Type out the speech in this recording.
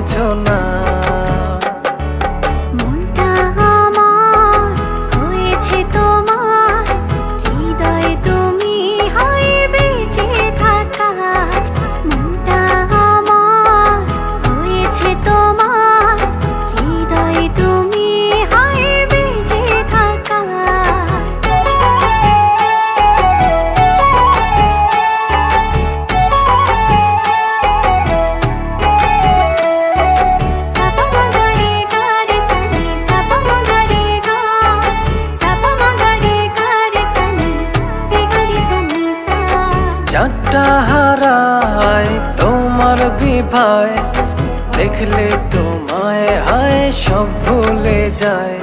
বোঝো না। মনটা আমার হয়েছে তোমার, হৃদয়ে তুমি হয় বেঁচে থাকার। মনটা আমার হয়েছে তোমার, হৃদয়ে তুমি হয় বেঁচে থাকার। চারটা হারায় তোমার বিভায়, দেখলে তোমায় হায় সব ভুলে যায়।